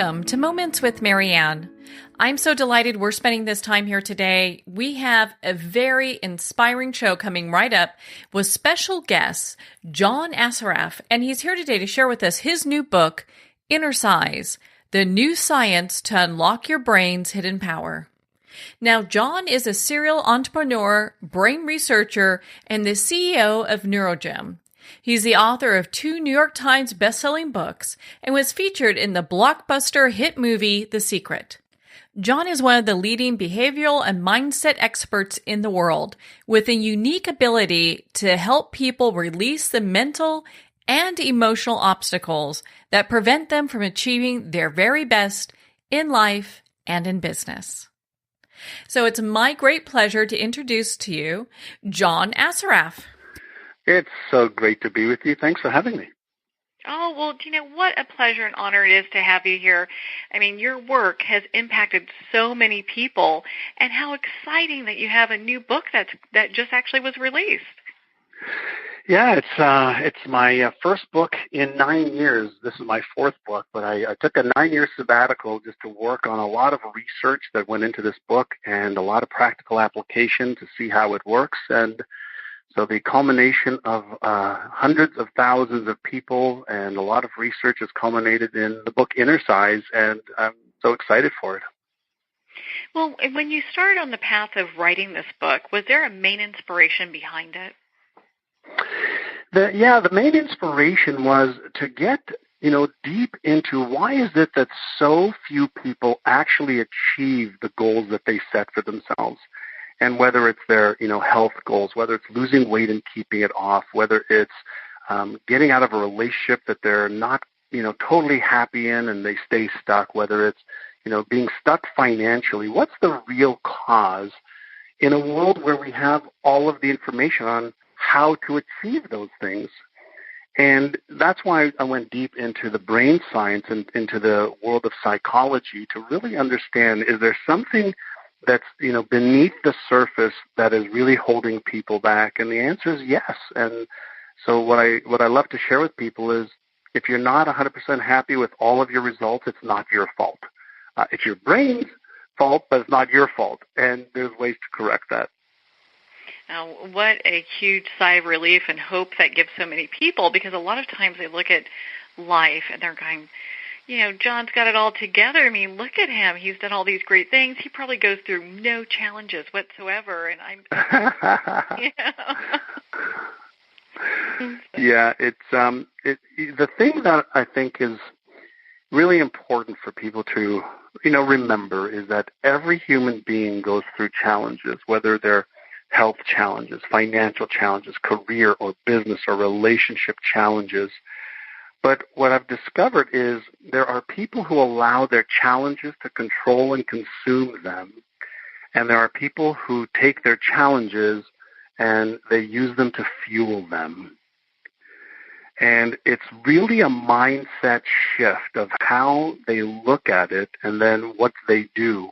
Welcome to Moments with Marianne. I'm so delighted we're spending this time here today. We have a very inspiring show coming right up with special guest John Assaraf, and he's here today to share with us his new book, Innercise, The New Science to Unlock Your Brain's Hidden Power. Now, John is a serial entrepreneur, brain researcher, and the CEO of NeuroGym. He's the author of 2 New York Times bestselling books and was featured in the blockbuster hit movie, The Secret. John is one of the leading behavioral and mindset experts in the world, with a unique ability to help people release the mental and emotional obstacles that prevent them from achieving their very best in life and in business. So it's my great pleasure to introduce to you John Assaraf. It's so great to be with you. Thanks for having me. Oh, well, what a pleasure and honor it is to have you here. I mean, your work has impacted so many people, and how exciting that you have a new book that just actually was released. Yeah, it's my first book in 9 years. This is my 4th book, but I took a 9-year sabbatical just to work on a lot of research that went into this book and a lot of practical application to see how it works. And so the culmination of hundreds of thousands of people and a lot of research has culminated in the book Innercise, and I'm so excited for it. Well, when you started on the path of writing this book, was there a main inspiration behind it? The main inspiration was to get, deep into why is it that so few people actually achieve the goals that they set for themselves. And whether it's their, health goals, whether it's losing weight and keeping it off, whether it's getting out of a relationship that they're not, totally happy in and they stay stuck, whether it's, being stuck financially, what's the real cause in a world where we have all of the information on how to achieve those things? And that's why I went deep into the brain science and into the world of psychology to really understand, is there something that's, beneath the surface that is really holding people back? And the answer is yes. And so what I love to share with people is, if you're not 100% happy with all of your results, it's not your fault. It's your brain's fault, but it's not your fault. And there's ways to correct that. Now, what a huge sigh of relief and hope that gives so many people, because a lot of times they look at life and they're going, John's got it all together. I mean, look at him. He's done all these great things. He probably goes through no challenges whatsoever. And I'm, Yeah, it's the thing that I think is really important for people to, remember is that every human being goes through challenges, whether they're health challenges, financial challenges, career or business or relationship challenges. But what I've discovered is there are people who allow their challenges to control and consume them, and there are people who take their challenges and they use them to fuel them. And it's really a mindset shift of how they look at it and then what they do.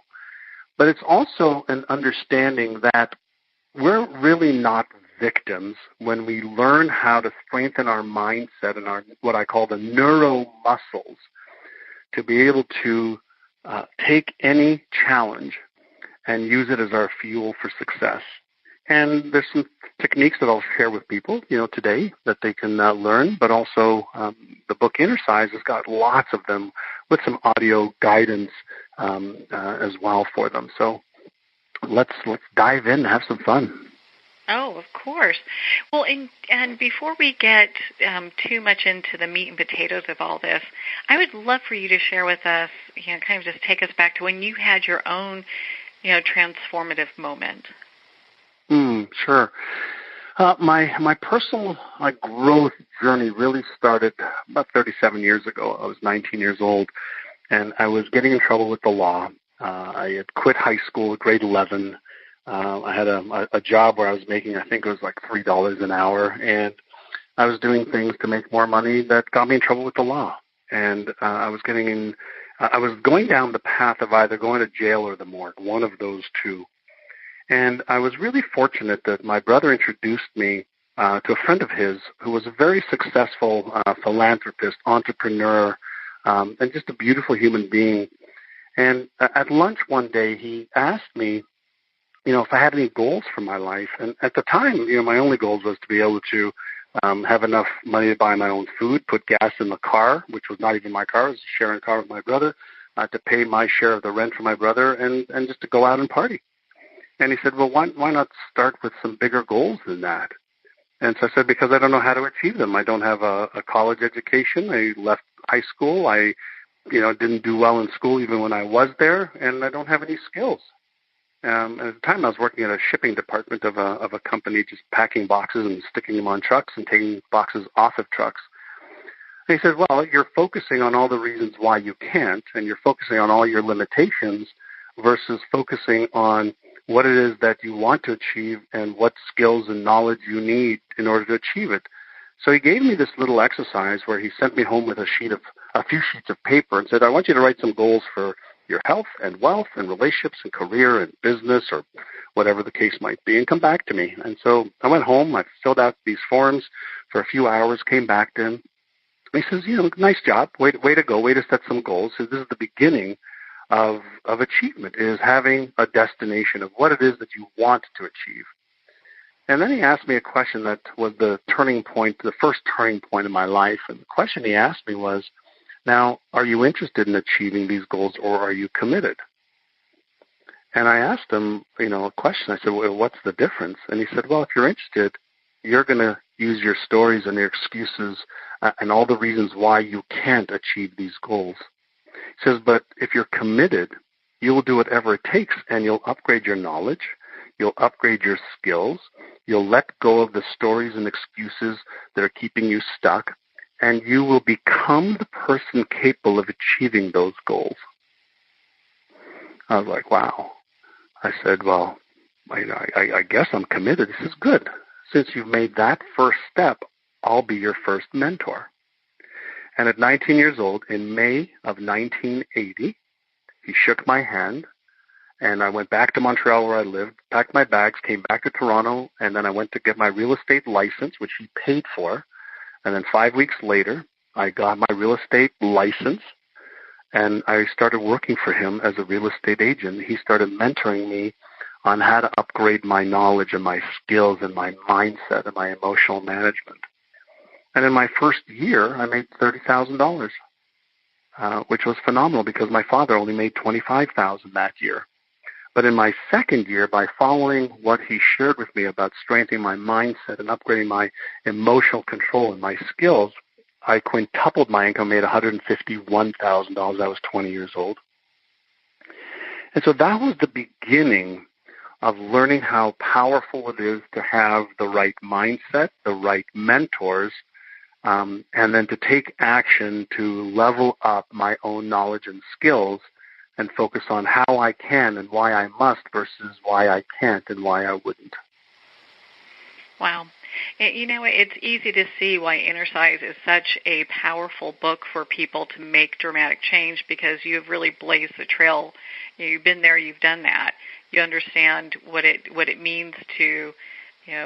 But it's also an understanding that we're really not victims when we learn how to strengthen our mindset and our, what I call the neuro muscles, to be able to take any challenge and use it as our fuel for success. And there's some techniques that I'll share with people, today that they can learn, but also the book Innercise has got lots of them with some audio guidance as well for them. So let's dive in and have some fun. Oh, of course. Well, and before we get too much into the meat and potatoes of all this, I would love for you to share with us, kind of just take us back to when you had your own, transformative moment. Sure. My personal growth journey really started about 37 years ago. I was 19 years old, and I was getting in trouble with the law. I had quit high school at grade 11. I had a job where I was making, I think it was like $3 an hour, and I was doing things to make more money that got me in trouble with the law. And I was going down the path of either going to jail or the morgue, one of those two. And I was really fortunate that my brother introduced me to a friend of his who was a very successful philanthropist, entrepreneur, and just a beautiful human being. And at lunch one day, he asked me, if I had any goals for my life. And at the time, my only goals was to be able to have enough money to buy my own food, put gas in the car, which was not even my car, it was a sharing car with my brother, to pay my share of the rent for my brother, and just to go out and party. And he said, well, why not start with some bigger goals than that? And so I said, because I don't know how to achieve them. I don't have a college education. I left high school. I, didn't do well in school even when I was there, and I don't have any skills. At the time, I was working at a shipping department of a company, just packing boxes and sticking them on trucks and taking boxes off of trucks. And he said, well, you're focusing on all the reasons why you can't, and you're focusing on all your limitations versus focusing on what it is that you want to achieve and what skills and knowledge you need in order to achieve it. So he gave me this little exercise where he sent me home with a few sheets of paper and said, I want you to write some goals for your health and wealth and relationships and career and business or whatever the case might be, and come back to me. And so I went home, I filled out these forms for a few hours, came back to him. He says, nice job, way to go, way to set some goals. So this is the beginning of achievement, is having a destination of what it is that you want to achieve. And then he asked me a question that was the first turning point in my life. And the question he asked me was, now, are you interested in achieving these goals, or are you committed? And I asked him, a question. I said, well, what's the difference? And he said, well, if you're interested, you're going to use your stories and your excuses and all the reasons why you can't achieve these goals. He says, but if you're committed, you will do whatever it takes, and you'll upgrade your knowledge, you'll upgrade your skills, you'll let go of the stories and excuses that are keeping you stuck, and you will become the person capable of achieving those goals. I was like, wow. I said, well, I guess I'm committed. He says, good. Since you've made that first step, I'll be your first mentor. And at 19 years old, in May of 1980, he shook my hand, and I went back to Montreal where I lived, packed my bags, came back to Toronto, and then I went to get my real estate license, which he paid for. And then 5 weeks later, I got my real estate license, and I started working for him as a real estate agent. He started mentoring me on how to upgrade my knowledge and my skills and my mindset and my emotional management. And in my first year, I made $30,000, which was phenomenal because my father only made $25,000 that year. But in my second year, by following what he shared with me about strengthening my mindset and upgrading my emotional control and my skills, I quintupled my income, made $151,000. I was 20 years old. And so that was the beginning of learning how powerful it is to have the right mindset, the right mentors, and then to take action to level up my own knowledge and skills and focus on how I can and why I must versus why I can't and why I wouldn't. Wow. It's easy to see why Innercise is such a powerful book for people to make dramatic change, because you've really blazed the trail. You've been there, you've done that. You understand what it means to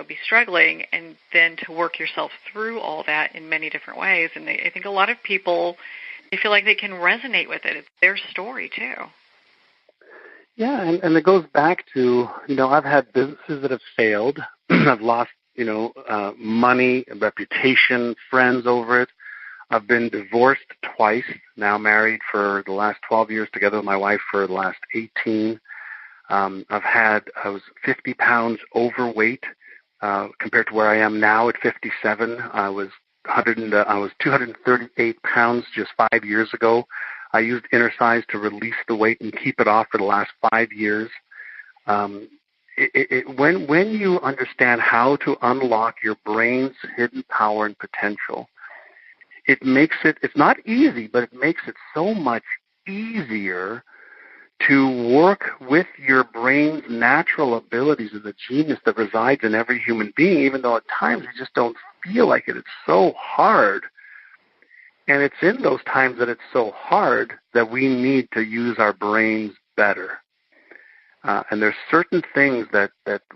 be struggling, and then to work yourself through all that in many different ways. And I think a lot of people, they feel like they can resonate with it. It's their story, too. Yeah, and it goes back to, I've had businesses that have failed. I've lost, money, reputation, friends over it. I've been divorced twice, now married for the last 12 years, together with my wife for the last 18. I was 50 pounds overweight compared to where I am now at 57. I was 238 pounds just 5 years ago. I used Innercise to release the weight and keep it off for the last 5 years. When you understand how to unlock your brain's hidden power and potential, it's not easy, but it makes it so much easier to work with your brain's natural abilities and the genius that resides in every human being, even though at times you just don't feel like it. It's so hard. And it's in those times that it's so hard that we need to use our brains better. And there's certain things that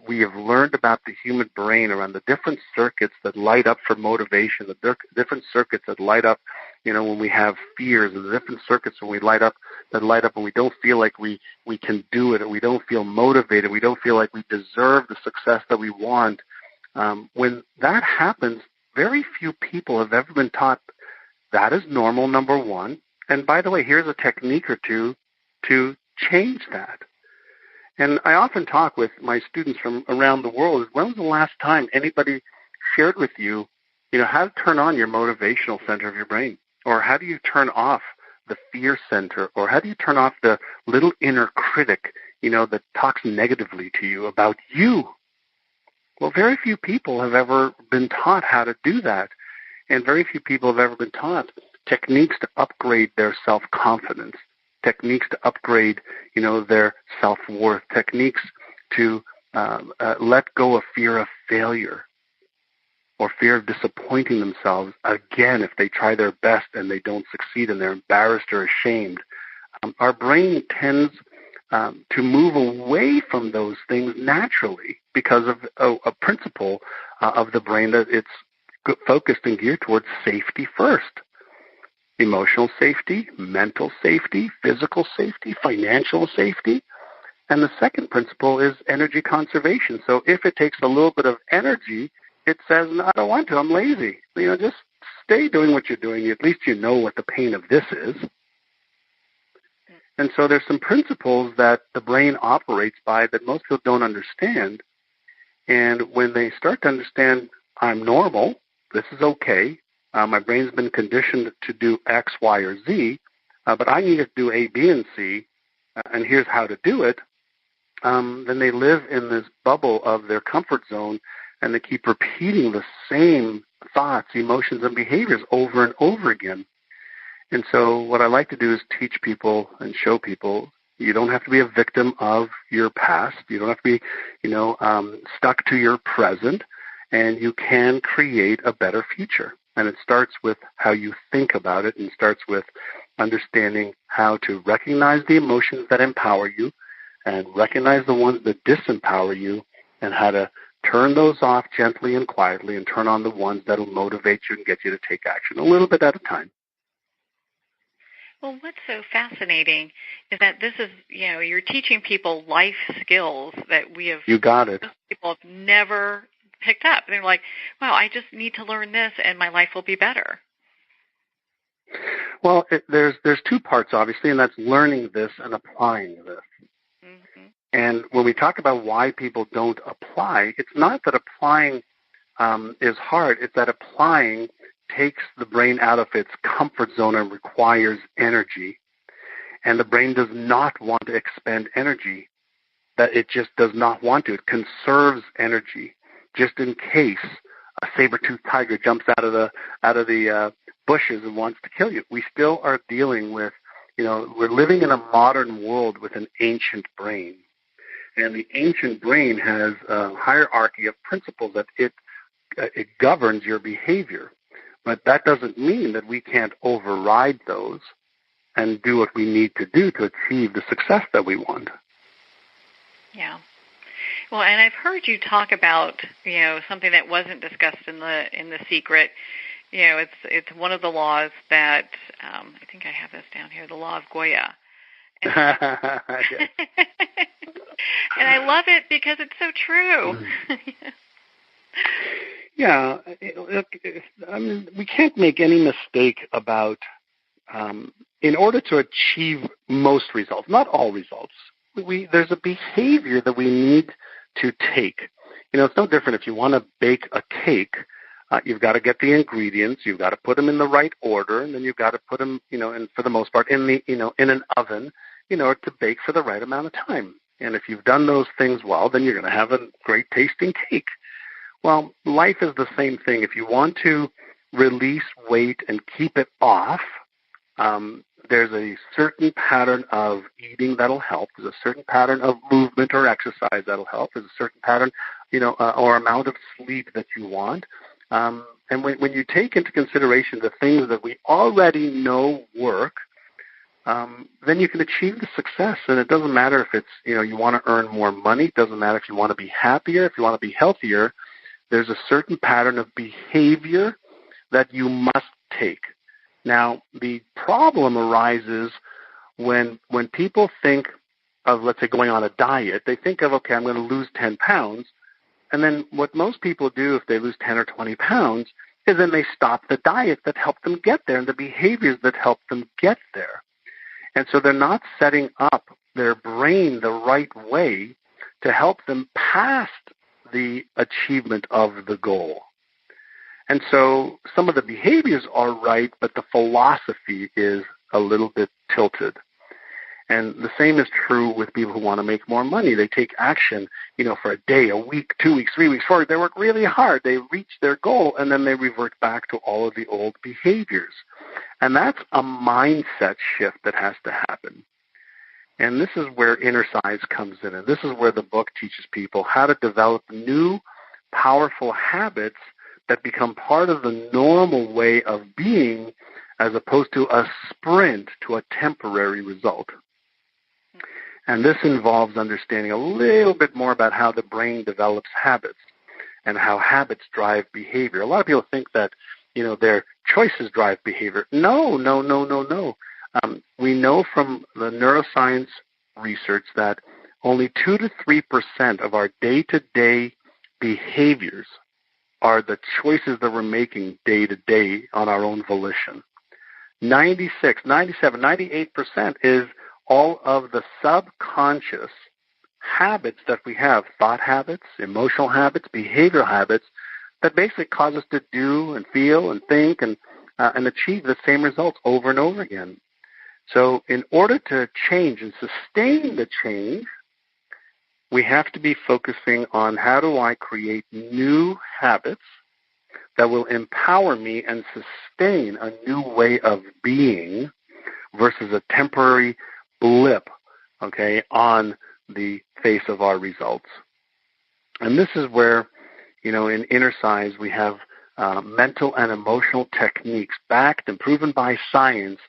we have learned about the human brain around the different circuits that light up for motivation, the different circuits that light up, when we have fears, and the different circuits when we light up when we don't feel like we can do it, or we don't feel motivated, we don't feel like we deserve the success that we want. When that happens, very few people have ever been taught that is normal, number one. And by the way, here's a technique or two to change that. And I often talk with my students from around the world, when was the last time anybody shared with you, how to turn on your motivational center of your brain? Or how do you turn off the fear center? Or how do you turn off the little inner critic, that talks negatively to you about you? Well, very few people have ever been taught how to do that. And very few people have ever been taught techniques to upgrade their self-confidence, techniques to upgrade, their self-worth, techniques to let go of fear of failure or fear of disappointing themselves again if they try their best and they don't succeed and they're embarrassed or ashamed. Our brain tends to move away from those things naturally because of a principle of the brain that it's focused and geared towards safety first. Emotional safety, mental safety, physical safety, financial safety. And the second principle is energy conservation. So if it takes a little bit of energy, it says, no, I don't want to, I'm lazy. Just stay doing what you're doing. At least you know what the pain of this is. And so there's some principles that the brain operates by that most people don't understand. And when they start to understand, I'm normal, this is okay, my brain's been conditioned to do X, Y, or Z, but I need to do A, B, and C, and here's how to do it, then they live in this bubble of their comfort zone, and they keep repeating the same thoughts, emotions, and behaviors over and over again. And so what I like to do is teach people and show people you don't have to be a victim of your past. You don't have to be, stuck to your present, and you can create a better future. And it starts with how you think about it, and starts with understanding how to recognize the emotions that empower you and recognize the ones that disempower you, and how to turn those off gently and quietly and turn on the ones that will motivate you and get you to take action a little bit at a time. Well, what's so fascinating is that this is, you're teaching people life skills that we have. You got it. People have never picked up. They're like, wow, I just need to learn this and my life will be better. Well, there's two parts, obviously, and that's learning this and applying this. Mm-hmm. And when we talk about why people don't apply, it's not that applying is hard. It's that applying takes the brain out of its comfort zone and requires energy. And the brain does not want to expend energy. That it just does not want to. It conserves energy just in case a saber-toothed tiger jumps out of the bushes and wants to kill you. We still are dealing with, we're living in a modern world with an ancient brain. And the ancient brain has a hierarchy of principles that it governs your behavior. But that doesn't mean that we can't override those and do what we need to do to achieve the success that we want. Yeah. Well, and I've heard you talk about, something that wasn't discussed in the secret. It's one of the laws that I think I have this down here, the law of Goya. And, and I love it because it's so true. Yeah, we can't make any mistake about, in order to achieve most results, not all results, there's a behavior that we need to take. It's no different if you want to bake a cake. You've got to get the ingredients, you've got to put them in the right order, and then you've got to put them, and for the most part, in an oven, to bake for the right amount of time. And if you've done those things well, then you're going to have a great tasting cake. Well, life is the same thing. If you want to release weight and keep it off, there's a certain pattern of eating that'll help. There's a certain pattern of movement or exercise that'll help. There's a certain pattern, or amount of sleep that you want. And when you take into consideration the things that we already know work, then you can achieve the success. And it doesn't matter if it's, you want to earn more money. It doesn't matter if you want to be happier, if you want to be healthier. There's a certain pattern of behavior that you must take. Now, the problem arises when people think of, let's say, going on a diet. They think of, okay, I'm going to lose 10 pounds. And then what most people do if they lose 10 or 20 pounds is then they stop the diet that helped them get there and the behaviors that helped them get there. And so they're not setting up their brain the right way to help them past the achievement of the goal. And so some of the behaviors are right, but the philosophy is a little bit tilted. And the same is true with people who want to make more money. They take action, for a day, a week, 2 weeks, 3 weeks, 4 weeks. They work really hard. They reach their goal, and then they revert back to all of the old behaviors. And that's a mindset shift that has to happen. And this is where Innercise comes in. And this is where the book teaches people how to develop new, powerful habits that become part of the normal way of being as opposed to a sprint to a temporary result. And this involves understanding a little bit more about how the brain develops habits and how habits drive behavior. A lot of people think that, their choices drive behavior. No. We know from the neuroscience research that only 2 to 3% of our day-to-day behaviors are the choices that we're making day to day on our own volition. 96, 97, 98% is all of the subconscious habits that we have, thought habits, emotional habits, behavioral habits, that basically cause us to do and feel and think and achieve the same results over and over again. So in order to change and sustain the change, we have to be focusing on how do I create new habits that will empower me and sustain a new way of being versus a temporary blip, on the face of our results. And this is where, in Innercise, we have mental and emotional techniques backed and proven by science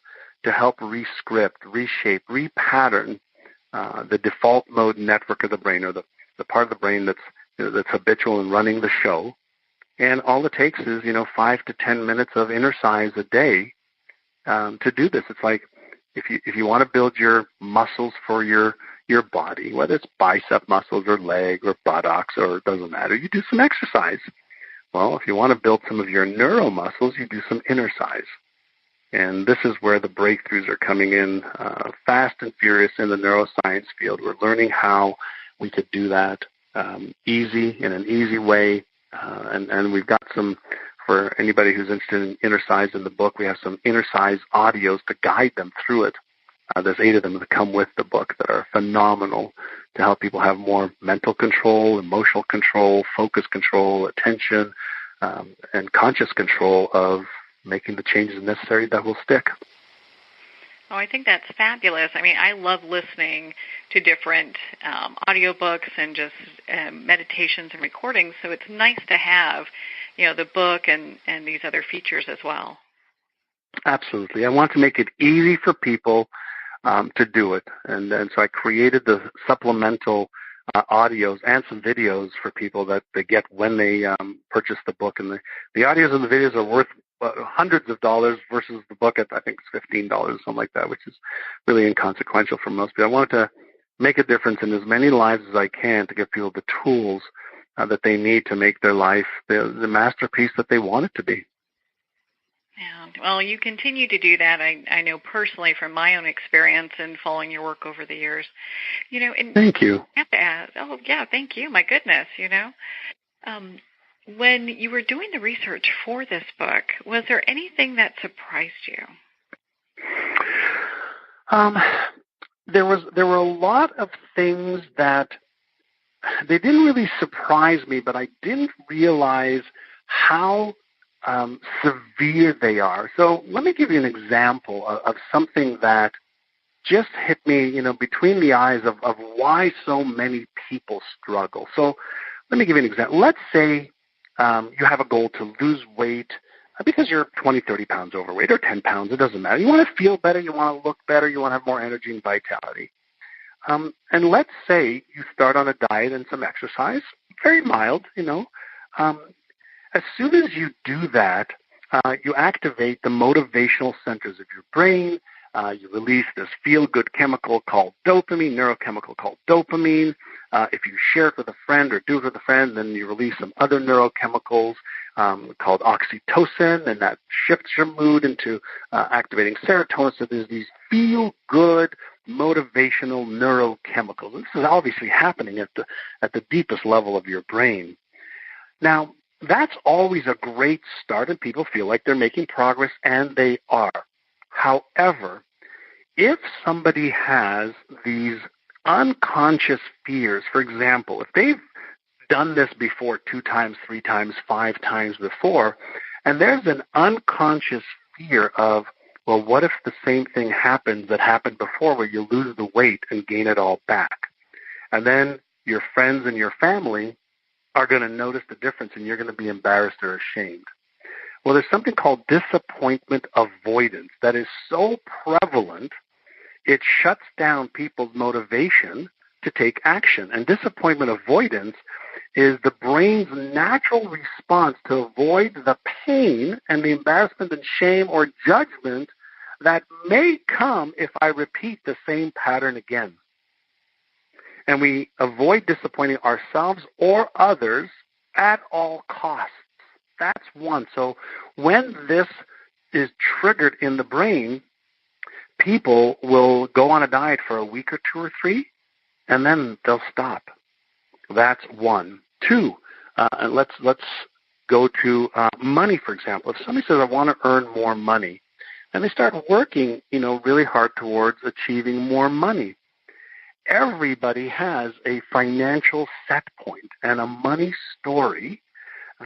to help rescript, reshape, repattern the default mode network of the brain, or the part of the brain that's habitual and running the show. And all it takes is, 5 to 10 minutes of Innercise a day to do this. It's like if you want to build your muscles for your body, whether it's bicep muscles or leg or buttocks, or it doesn't matter, you do some exercise. Well, if you want to build some of your neuromuscles, you do some Innercise. And this is where the breakthroughs are coming in fast and furious in the neuroscience field. We're learning how we could do that in an easy way. And we've got some, for anybody who's interested in Innercise in the book, we have some Innercise audios to guide them through it. There's 8 of them that come with the book that are phenomenal to help people have more mental control, emotional control, focus control, attention, and conscious control of making the changes necessary that will stick. Oh, I think that's fabulous. I mean, I love listening to different audiobooks and just meditations and recordings, so it's nice to have, the book and these other features as well. Absolutely. I want to make it easy for people to do it. And so I created the supplemental audios and some videos for people that they get when they purchase the book. And the audios and the videos are worth hundreds of dollars versus the book at, I think, it's $15, something like that, which is really inconsequential for most people. I wanted to make a difference in as many lives as I can to give people the tools that they need to make their life the masterpiece that they want it to be. Yeah. Well, you continue to do that. I know personally from my own experience in following your work over the years. And thank you. I have to ask. Oh, yeah, thank you. My goodness, When you were doing the research for this book, was there anything that surprised you? There were a lot of things that they didn't really surprise me, but I didn't realize how severe they are. So let me give you an example of something that just hit me, between the eyes of why so many people struggle. So let me give you an example. Let's say you have a goal to lose weight because you're 20, 30 pounds overweight or 10 pounds, it doesn't matter. You want to feel better, you want to look better, you want to have more energy and vitality. And let's say you start on a diet and some exercise, very mild, As soon as you do that, you activate the motivational centers of your brain. You release this feel-good chemical called dopamine, neurochemical called dopamine. If you share it with a friend or do it with a friend, then you release some other neurochemicals called oxytocin, and that shifts your mood into activating serotonin. So there's these feel-good, motivational neurochemicals. This is obviously happening at the deepest level of your brain. Now, that's always a great start, and people feel like they're making progress, and they are. However, if somebody has these unconscious fears, for example, if they've done this before 2 times, 3 times, 5 times before, and there's an unconscious fear of, well, what if the same thing happens that happened before where you lose the weight and gain it all back? And then your friends and your family are going to notice the difference, and you're going to be embarrassed or ashamed. Well, there's something called disappointment avoidance that is so prevalent, it shuts down people's motivation to take action. And disappointment avoidance is the brain's natural response to avoid the pain and the embarrassment and shame or judgment that may come if I repeat the same pattern again. And we avoid disappointing ourselves or others at all costs. That's one. So when this is triggered in the brain, people will go on a diet for a week or 2 or 3, and then they'll stop. That's one. 2, and let's go to money, for example. If somebody says, I want to earn more money, and they start working, really hard towards achieving more money, everybody has a financial set point and a money story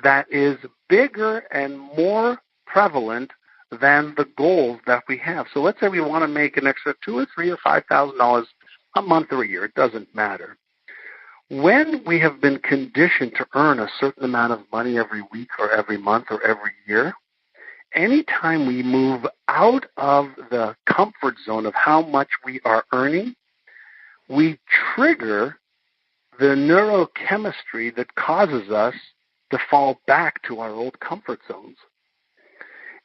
that is bigger and more prevalent than the goals that we have. So let's say we want to make an extra $2,000 or $3,000 or $5,000 a month or a year. It doesn't matter. When we have been conditioned to earn a certain amount of money every week or every month or every year, anytime we move out of the comfort zone of how much we are earning, we trigger the neurochemistry that causes us to fall back to our old comfort zones.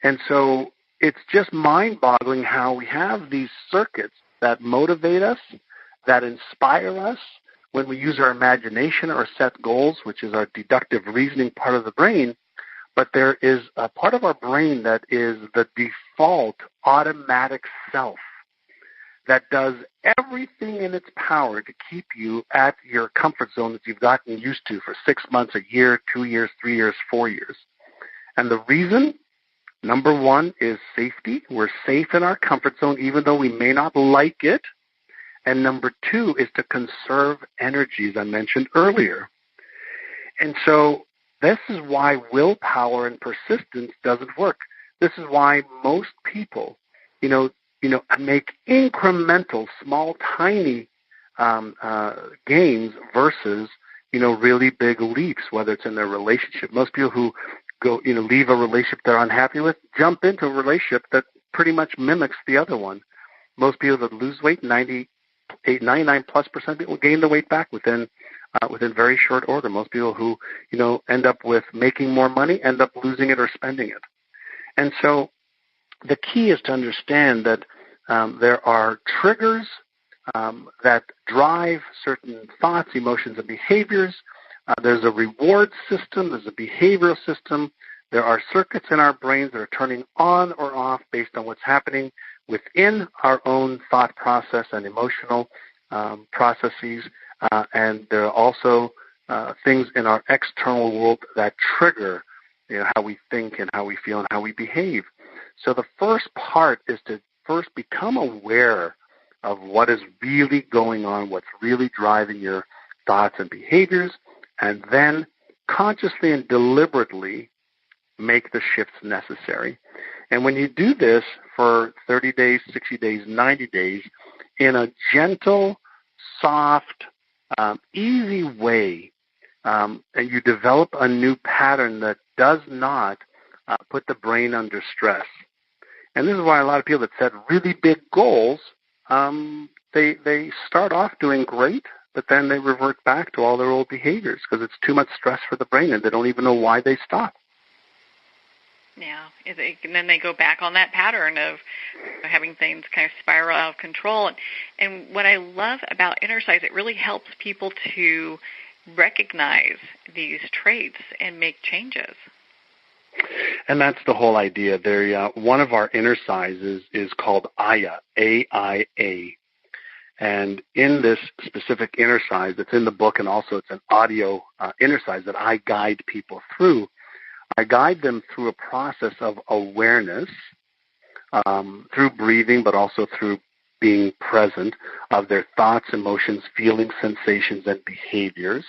And so it's just mind-boggling how we have these circuits that motivate us, that inspire us when we use our imagination or set goals, which is our deductive reasoning part of the brain. But there is a part of our brain that is the default automatic self that does everything in its power to keep you at your comfort zone that you've gotten used to for 6 months, a year, 2 years, 3 years, 4 years. And the reason, number one, is safety. We're safe in our comfort zone even though we may not like it. And number 2 is to conserve energy, as I mentioned earlier. And so this is why willpower and persistence doesn't work. This is why most people, make incremental, small, tiny gains versus, really big leaps, whether it's in their relationship. Most people who go, leave a relationship they're unhappy with, jump into a relationship that pretty much mimics the other one. Most people that lose weight, 99+% of people gain the weight back within very short order. Most people who, end up with making more money end up losing it or spending it. And so the key is to understand that there are triggers that drive certain thoughts, emotions, and behaviors. There's a reward system. There's a behavioral system. There are circuits in our brains that are turning on or off based on what's happening within our own thought process and emotional processes. And there are also things in our external world that trigger how we think and how we feel and how we behave. So the first part is to first become aware of what is really going on, what's really driving your thoughts and behaviors, and then consciously and deliberately make the shifts necessary. And when you do this for 30 days, 60 days, 90 days, in a gentle, soft, easy way, and you develop a new pattern that does not put the brain under stress. And this is why a lot of people that set really big goals, they start off doing great, but then they revert back to all their old behaviors because it's too much stress for the brain, and they don't even know why they stop. Yeah, and then they go back on that pattern of having things kind of spiral out of control. And what I love about Innercise, it really helps people to recognize these traits and make changes. And that's the whole idea. One of our Innercises is called AYA, A-I-A. And in this specific Innercise, it's in the book, and also it's an audio Innercise that I guide people through. I guide them through a process of awareness, through breathing, but also through being present of their thoughts, emotions, feelings, sensations, and behaviors.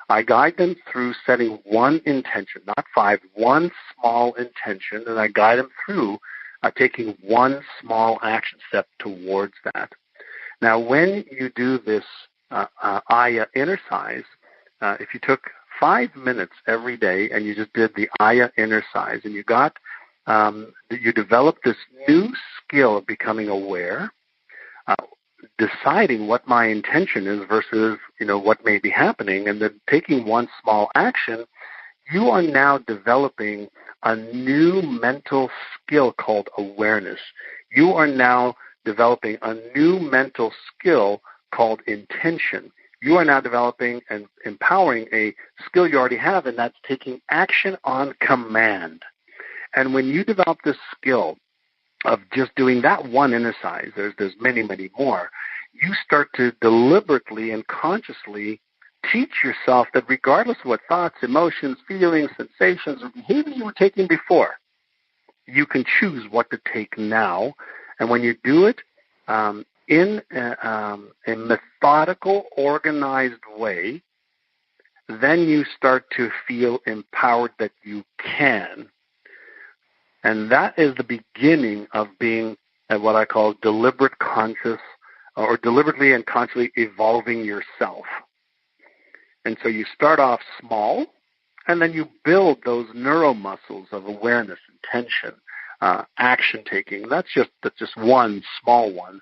I guide them through setting one intention, not 5, one small intention, and I guide them through taking one small action step towards that. Now, when you do this AYA Innercise, if you took 5 minutes every day and you just did the AYA Innercise, and you developed this new skill of becoming aware, deciding what my intention is versus, what may be happening, and then taking one small action, you are now developing a new mental skill called awareness. You are now developing a new mental skill called intention. You are now developing and empowering a skill you already have, and that's taking action on command. And when you develop this skill of just doing that one Innercise, there's many, many more, you start to deliberately and consciously teach yourself that regardless of what thoughts, emotions, feelings, sensations, or behaviors you were taking before, you can choose what to take now. And when you do it in a methodical, organized way, then you start to feel empowered that you can. And that is the beginning of being what I call deliberate conscious, or deliberately and consciously evolving yourself. And so you start off small, and then you build those neuromuscles of awareness, intention, action taking. That's just one small one.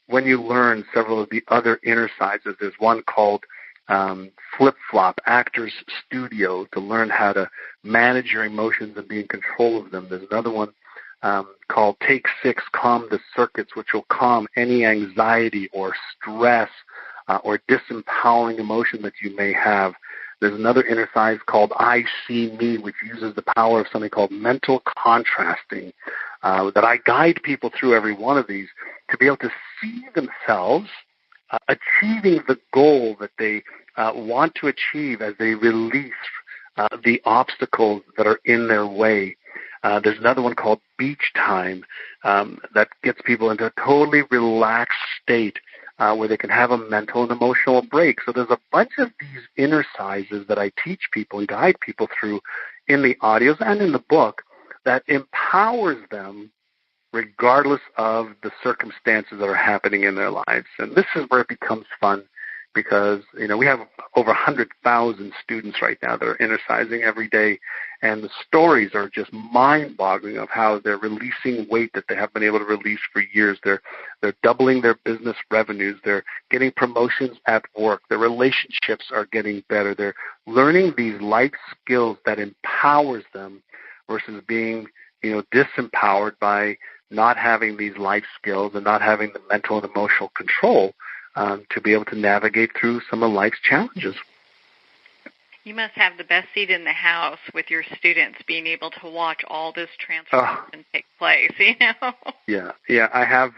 When you learn several of the other Innercises, there's one called Flip-Flop, Actors Studio, to learn how to manage your emotions and be in control of them. There's another one called Take 6, Calm the Circuits, which will calm any anxiety or stress or disempowering emotion that you may have. There's another Innercise called I See Me, which uses the power of something called mental contrasting, that I guide people through every one of these to be able to see themselves achieving the goal that they want to achieve as they release the obstacles that are in their way. There's another one called Beach Time that gets people into a totally relaxed state where they can have a mental and emotional break. So there's a bunch of these Innercises that I teach people and guide people through in the audios and in the book that empowers them regardless of the circumstances that are happening in their lives. And this is where it becomes fun because, we have over 100,000 students right now that are Innercising every day, and the stories are just mind-boggling of how they're releasing weight that they haven't been able to release for years. They're doubling their business revenues. They're getting promotions at work. Their relationships are getting better. They're learning these life skills that empowers them versus being, disempowered by not having these life skills and not having the mental and emotional control to be able to navigate through some of life's challenges. You must have the best seat in the house with your students, being able to watch all this transformation take place. Yeah. I have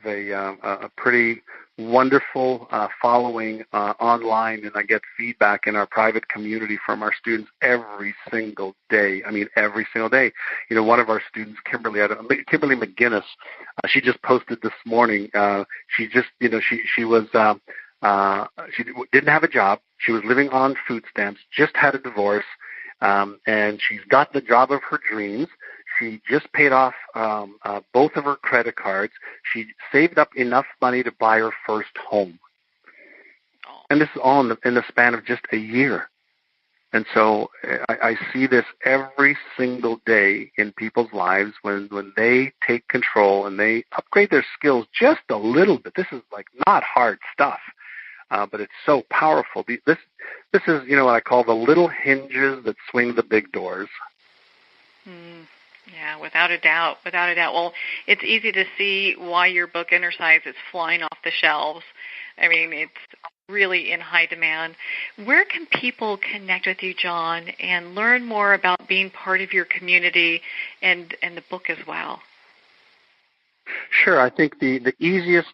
a pretty wonderful following online, and I get feedback in our private community from our students every single day. I mean, every single day. One of our students, Kimberly McGinnis, she just posted this morning. She just, she was. She didn't have a job. She was living on food stamps, just had a divorce, and she's got the job of her dreams. She just paid off both of her credit cards. She saved up enough money to buy her first home. And this is all in the span of just a year. And so I see this every single day in people's lives when they take control and they upgrade their skills just a little bit. This is like not hard stuff, but it's so powerful. This is, what I call the little hinges that swing the big doors. Yeah, without a doubt. Well, it's easy to see why your book, Innercise, is flying off the shelves. I mean, it's really in high demand. Where can people connect with you, John, and learn more about being part of your community and the book as well? Sure. I think the easiest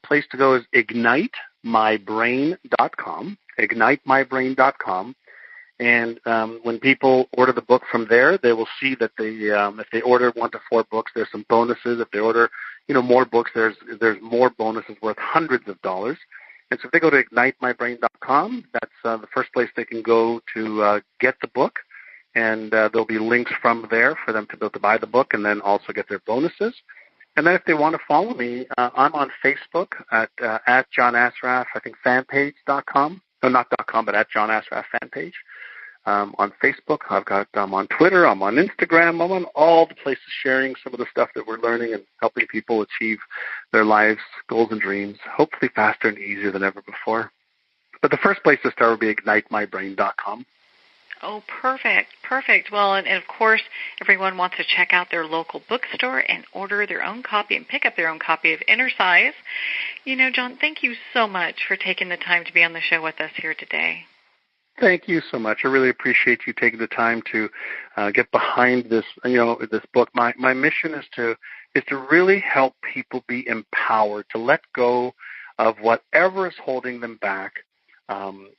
place to go is ignitemybrain.com, ignitemybrain.com. And when people order the book from there, they will see that if they order 1 to 4 books, there's some bonuses. If they order, more books, there's more bonuses worth hundreds of dollars. And so if they go to ignitemybrain.com, that's the first place they can go to get the book. And there'll be links from there for them to be able to buy the book and then also get their bonuses. And then if they want to follow me, I'm on Facebook at John Assaraf, I think fanpage.com. No, not .com, but at John Assaraf fanpage. On Facebook, I'm on Twitter, I'm on Instagram, I'm on all the places sharing some of the stuff that we're learning and helping people achieve their lives, goals, and dreams, hopefully faster and easier than ever before. But the first place to start would be ignitemybrain.com. Oh, perfect. Well, and of course, everyone wants to check out their local bookstore and order their own copy and pick up their own copy of Innercise. John, thank you so much for taking the time to be on the show with us here today. Thank you so much. I really appreciate you taking the time to get behind this, this book. My mission is to really help people be empowered, to let go of whatever is holding them back. And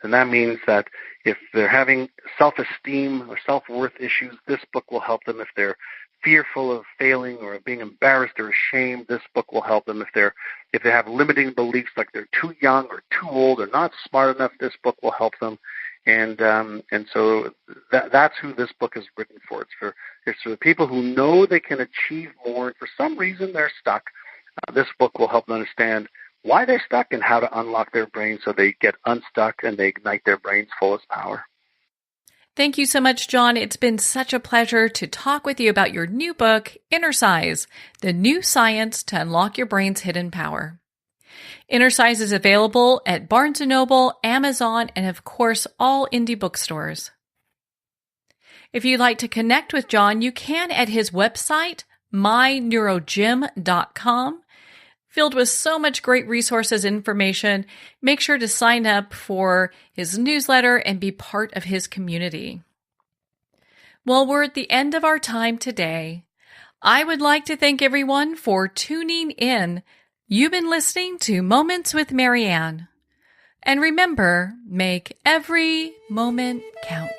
that means that if they're having self-esteem or self-worth issues, this book will help them. If they're fearful of failing or of being embarrassed or ashamed, this book will help them. If they have limiting beliefs like they're too young or too old or not smart enough, this book will help them. And so that's who this book is written for. It's for the people who know they can achieve more, and for some reason they're stuck. This book will help them understand why they're stuck and how to unlock their brains so they get unstuck and they ignite their brain's fullest power. Thank you so much, John. It's been such a pleasure to talk with you about your new book, Innercise, The New Science to Unlock Your Brain's Hidden Power. Innercise is available at Barnes & Noble, Amazon, and of course, all indie bookstores. If you'd like to connect with John, you can at his website, myneurogym.com. Filled with so much great resources and information, make sure to sign up for his newsletter and be part of his community. Well, we're at the end of our time today. I would like to thank everyone for tuning in. You've been listening to Moments with Marianne. And remember, make every moment count.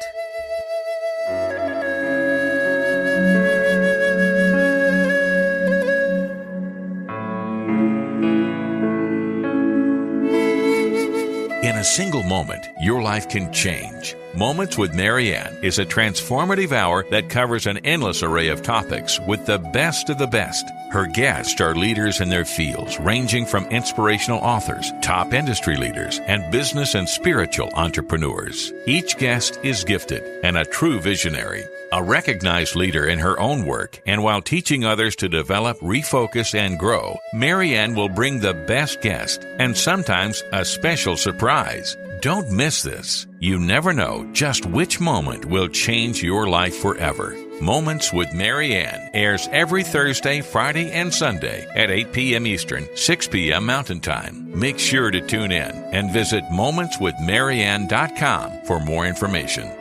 In a single moment, your life can change. Moments with Marianne is a transformative hour that covers an endless array of topics with the best of the best. Her guests are leaders in their fields, ranging from inspirational authors, top industry leaders, and business and spiritual entrepreneurs. Each guest is gifted and a true visionary, a recognized leader in her own work, and while teaching others to develop, refocus, and grow, Marianne will bring the best guest and sometimes a special surprise. Don't miss this. You never know just which moment will change your life forever. Moments with Marianne airs every Thursday, Friday, and Sunday at 8 p.m. Eastern, 6 p.m. Mountain Time. Make sure to tune in and visit momentswithmarianne.com for more information.